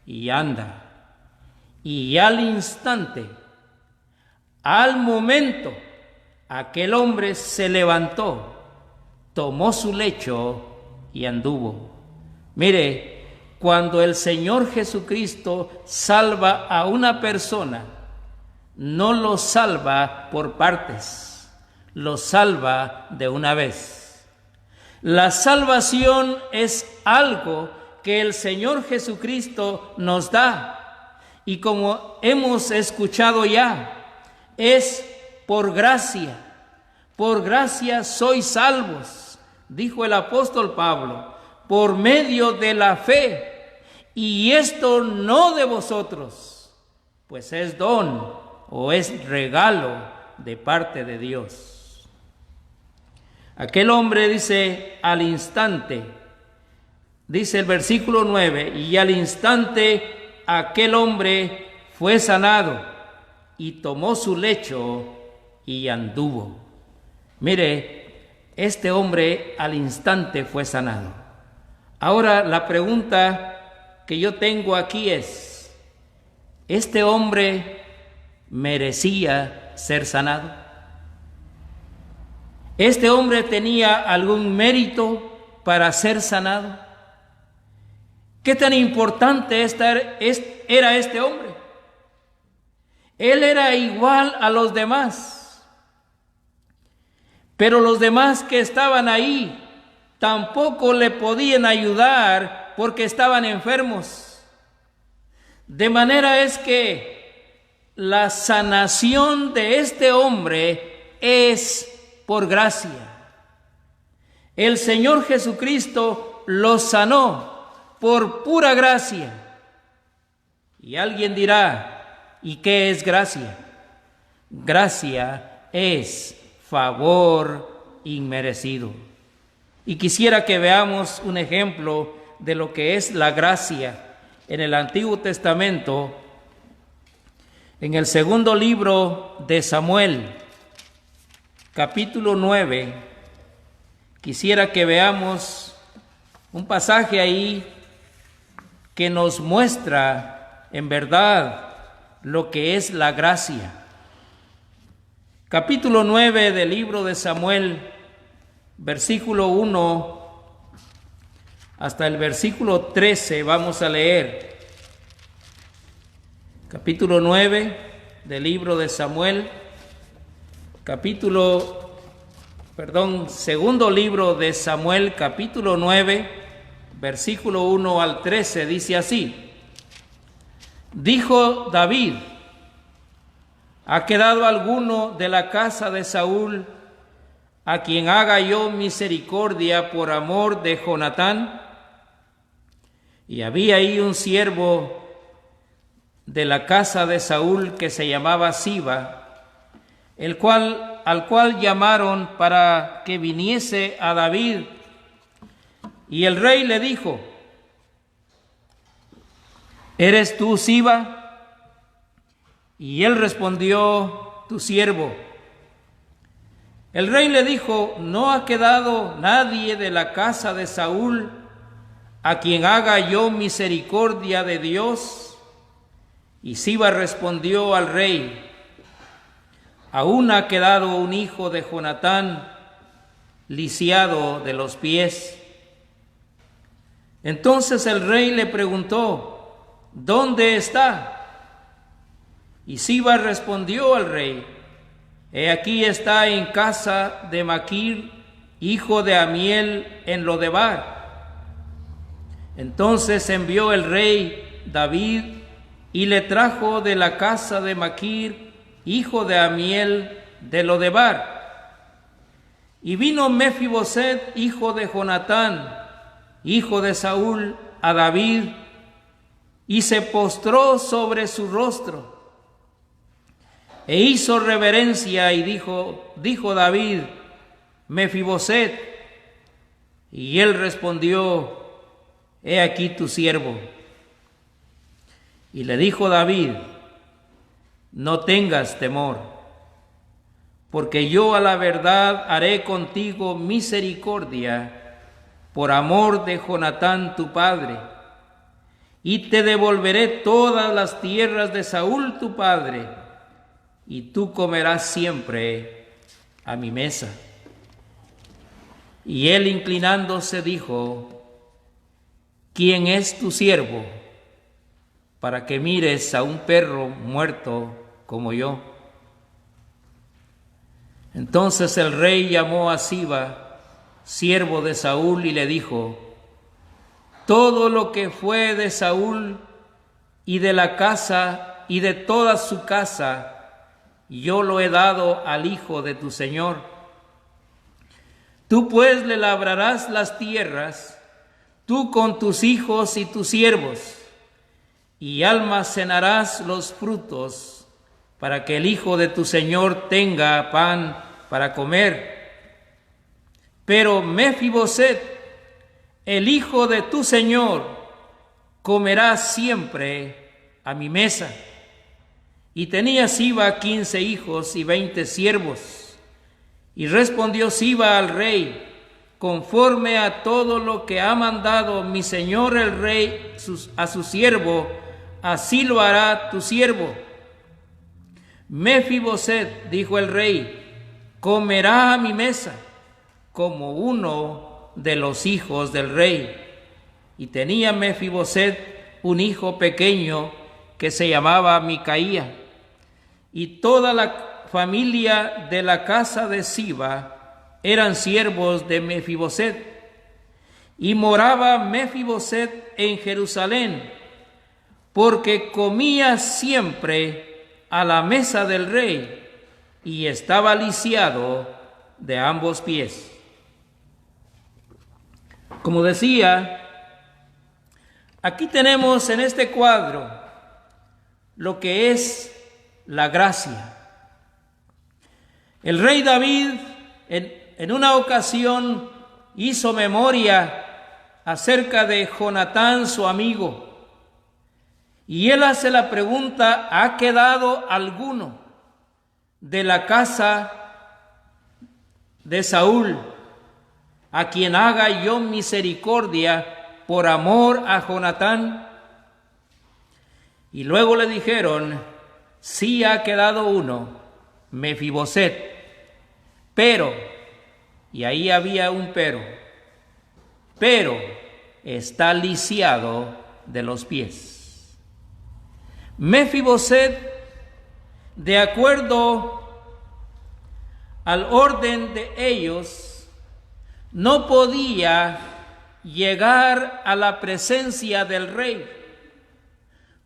y anda. Y al instante, al momento, aquel hombre se levantó, tomó su lecho y anduvo. Mire, cuando el Señor Jesucristo salva a una persona, no lo salva por partes, lo salva de una vez. La salvación es algo que el Señor Jesucristo nos da, y como hemos escuchado ya, es por gracia sois salvos, dijo el apóstol Pablo, por medio de la fe, y esto no de vosotros, pues es don o es regalo de parte de Dios. Aquel hombre dice: al instante, dice el versículo 9, y al instante aquel hombre fue sanado y tomó su lecho y anduvo. Mire, este hombre al instante fue sanado. Ahora la pregunta que yo tengo aquí es: ¿este hombre merecía ser sanado? ¿Este hombre tenía algún mérito para ser sanado? ¿Qué tan importante era este hombre? Él era igual a los demás. Pero los demás que estaban ahí tampoco le podían ayudar porque estaban enfermos. De manera es que la sanación de este hombre es por gracia. El Señor Jesucristo lo sanó por pura gracia. Y alguien dirá, ¿y qué es gracia? Gracia es favor inmerecido. Y quisiera que veamos un ejemplo de lo que es la gracia en el Antiguo Testamento, en el segundo libro de Samuel, capítulo 9. Quisiera que veamos un pasaje ahí que nos muestra en verdad lo que es la gracia. Capítulo 9 del libro de Samuel, versículo 1 hasta el versículo 13, vamos a leer. Capítulo 9 del libro de Samuel, segundo libro de Samuel, capítulo 9, versículo 1 al 13, dice así: Dijo David: ¿Ha quedado alguno de la casa de Saúl a quien haga yo misericordia por amor de Jonatán? Y había ahí un siervo de la casa de Saúl que se llamaba Siba, al cual llamaron para que viniese a David. Y el rey le dijo: ¿Eres tú Siba? Y él respondió: tu siervo. El rey le dijo: ¿no ha quedado nadie de la casa de Saúl a quien haga yo misericordia de Dios? Y Siba respondió al rey: aún ha quedado un hijo de Jonatán, lisiado de los pies. Entonces el rey le preguntó: ¿dónde está? Y Siba respondió al rey: he aquí está en casa de Maquir, hijo de Amiel, en Lodebar. Entonces envió el rey David y le trajo de la casa de Maquir, hijo de Amiel, de Lodebar. Y vino Mefiboset, hijo de Jonatán, hijo de Saúl, a David, y se postró sobre su rostro. E hizo reverencia y dijo David: Mefiboset. Y él respondió: he aquí tu siervo. Y le dijo David: no tengas temor, porque yo a la verdad haré contigo misericordia por amor de Jonatán tu padre, y te devolveré todas las tierras de Saúl tu padre, y tú comerás siempre a mi mesa. Y él, inclinándose, dijo: ¿quién es tu siervo para que mires a un perro muerto como yo? Entonces el rey llamó a Siba, siervo de Saúl, y le dijo: todo lo que fue de Saúl y de la casa y de toda su casa, yo lo he dado al hijo de tu señor. Tú pues le labrarás las tierras, tú con tus hijos y tus siervos, y almacenarás los frutos, para que el hijo de tu señor tenga pan para comer. Pero Mefiboset, el hijo de tu señor, comerá siempre a mi mesa. Y tenía Siba 15 hijos y 20 siervos. Y respondió Siba al rey: conforme a todo lo que ha mandado mi señor el rey a su siervo, así lo hará tu siervo. Mefiboset, dijo el rey, comerá a mi mesa como uno de los hijos del rey. Y tenía Mefiboset un hijo pequeño que se llamaba Micaía. Y toda la familia de la casa de Siba eran siervos de Mefiboset, y moraba Mefiboset en Jerusalén, porque comía siempre a la mesa del rey, y estaba lisiado de ambos pies. Como decía, aquí tenemos en este cuadro lo que es la gracia. El rey David en una ocasión hizo memoria acerca de Jonatán, su amigo, y él hace la pregunta: ¿ha quedado alguno de la casa de Saúl a quien haga yo misericordia por amor a Jonatán? Y luego le dijeron: sí ha quedado uno, Mefiboset, pero, y ahí había un pero está lisiado de los pies. Mefiboset, de acuerdo al orden de ellos, no podía llegar a la presencia del rey,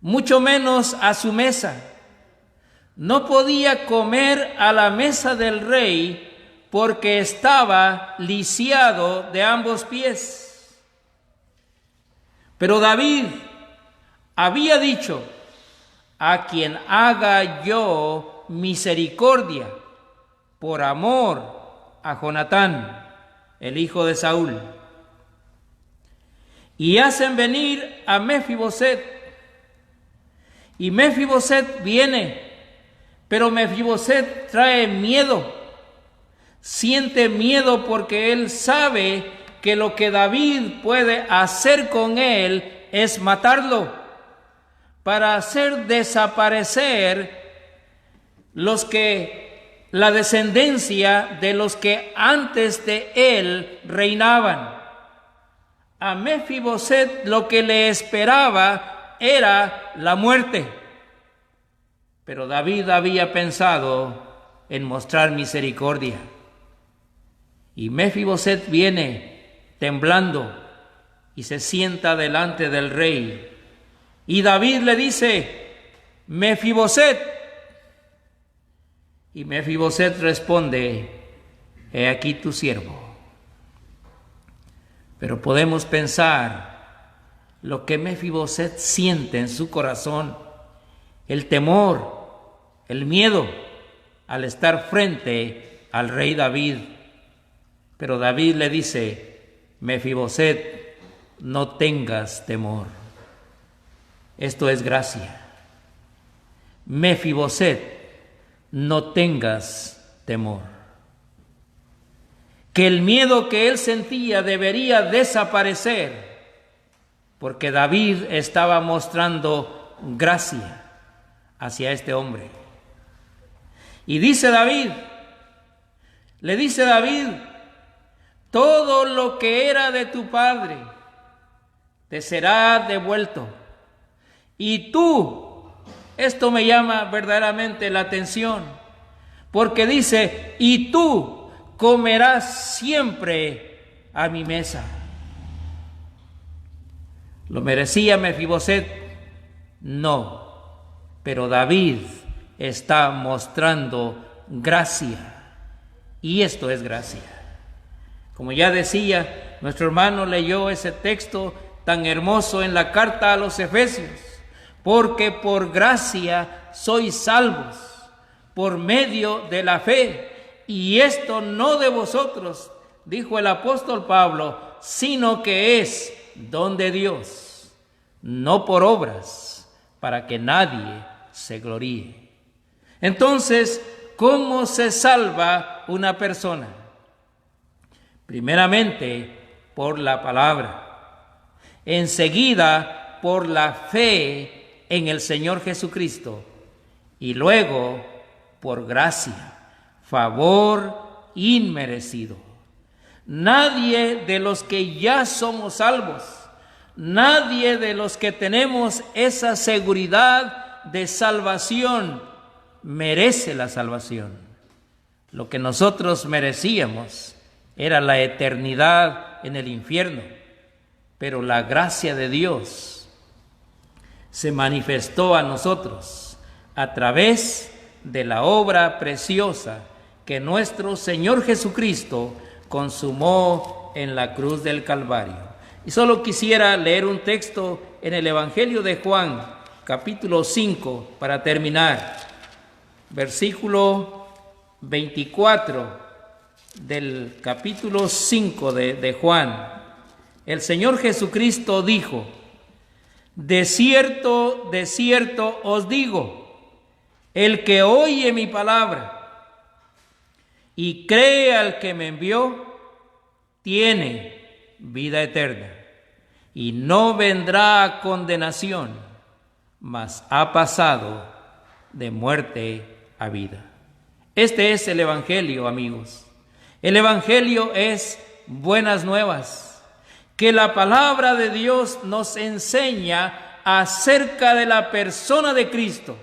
mucho menos a su mesa. No podía comer a la mesa del rey porque estaba lisiado de ambos pies. Pero David había dicho: a quien haga yo misericordia por amor a Jonatán, el hijo de Saúl. Y hacen venir a Mefiboset, y Mefiboset viene, pero Mefiboset trae miedo, siente miedo porque él sabe que lo que David puede hacer con él es matarlo, para hacer desaparecer la descendencia de los que antes de él reinaban. A Mefiboset lo que le esperaba era la muerte, pero David había pensado en mostrar misericordia. Y Mefiboset viene temblando y se sienta delante del rey. Y David le dice: Mefiboset. Y Mefiboset responde: he aquí tu siervo. Pero podemos pensar lo que Mefiboset siente en su corazón: el temor, el miedo al estar frente al rey David. Pero David le dice: Mefiboset, no tengas temor. Esto es gracia. Mefiboset, no tengas temor. Que el miedo que él sentía debería desaparecer, porque David estaba mostrando gracia hacia este hombre. Y le dice David: todo lo que era de tu padre te será devuelto. Y tú, esto me llama verdaderamente la atención, porque dice: y tú comerás siempre a mi mesa. ¿Lo merecía Mefiboset? No, pero David está mostrando gracia, y esto es gracia. Como ya decía, nuestro hermano leyó ese texto tan hermoso en la carta a los Efesios: porque por gracia sois salvos, por medio de la fe, y esto no de vosotros, dijo el apóstol Pablo, sino que es don de Dios, no por obras, para que nadie se gloríe. Entonces, ¿cómo se salva una persona? Primeramente, por la palabra. Enseguida, por la fe en el Señor Jesucristo. Y luego, por gracia, favor inmerecido. Nadie de los que ya somos salvos, nadie de los que tenemos esa seguridad de salvación merece la salvación. Lo que nosotros merecíamos era la eternidad en el infierno, pero la gracia de Dios se manifestó a nosotros a través de la obra preciosa que nuestro Señor Jesucristo consumó en la cruz del Calvario. Y solo quisiera leer un texto en el Evangelio de Juan, capítulo 5, para terminar. Versículo 24 del capítulo 5 de Juan. El Señor Jesucristo dijo: de cierto os digo, el que oye mi palabra y cree al que me envió, tiene vida eterna, y no vendrá a condenación, mas ha pasado de muerte a vida. Este es el Evangelio, amigos. El Evangelio es buenas nuevas, que la palabra de Dios nos enseña acerca de la persona de Cristo,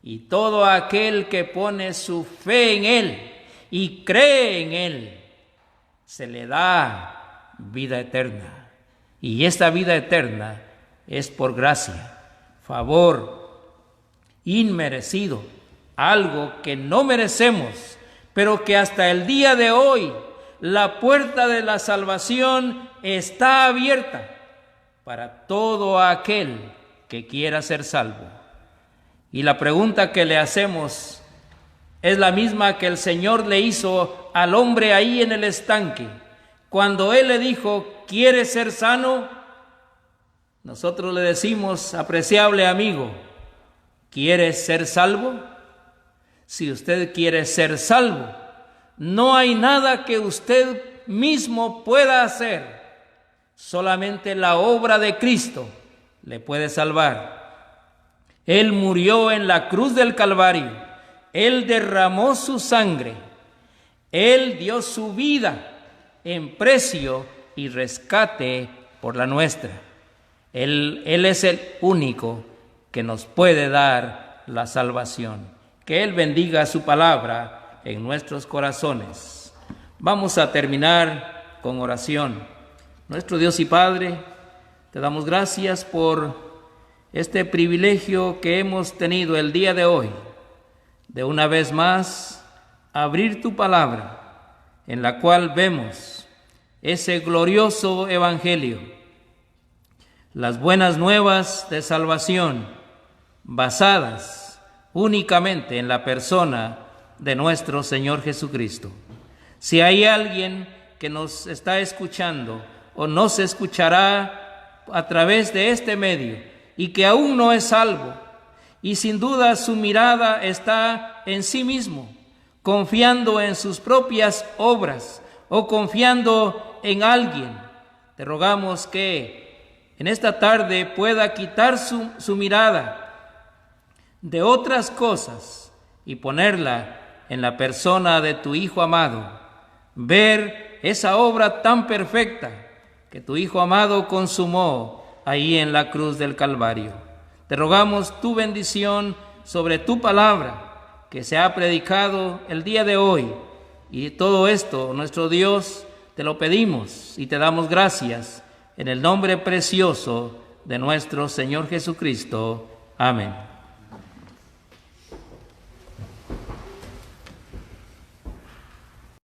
y todo aquel que pone su fe en Él y cree en Él, se le da vida eterna. Y esta vida eterna es por gracia, favor inmerecido, algo que no merecemos, pero que hasta el día de hoy la puerta de la salvación está abierta para todo aquel que quiera ser salvo. Y la pregunta que le hacemos es la misma que el Señor le hizo al hombre ahí en el estanque. Cuando Él le dijo: ¿quieres ser sano? Nosotros le decimos: apreciable amigo, ¿quieres ser salvo? Si usted quiere ser salvo, no hay nada que usted mismo pueda hacer. Solamente la obra de Cristo le puede salvar. Él murió en la cruz del Calvario. Él derramó su sangre. Él dio su vida en precio y rescate por la nuestra. Él es el único que nos puede dar la salvación. Que Él bendiga su palabra en nuestros corazones. Vamos a terminar con oración. Nuestro Dios y Padre, te damos gracias por este privilegio que hemos tenido el día de hoy, de una vez más abrir tu palabra, en la cual vemos ese glorioso evangelio, las buenas nuevas de salvación, basadas únicamente en la persona de nuestro Señor Jesucristo. Si hay alguien que nos está escuchando o nos escuchará a través de este medio y que aún no es salvo, y sin duda su mirada está en sí mismo, confiando en sus propias obras o confiando en alguien, te rogamos que en esta tarde pueda quitar su mirada de otras cosas y ponerla en la persona de tu Hijo amado, ver esa obra tan perfecta que tu Hijo amado consumó ahí en la cruz del Calvario. Te rogamos tu bendición sobre tu palabra que se ha predicado el día de hoy, y todo esto, nuestro Dios, te lo pedimos y te damos gracias en el nombre precioso de nuestro Señor Jesucristo. Amén.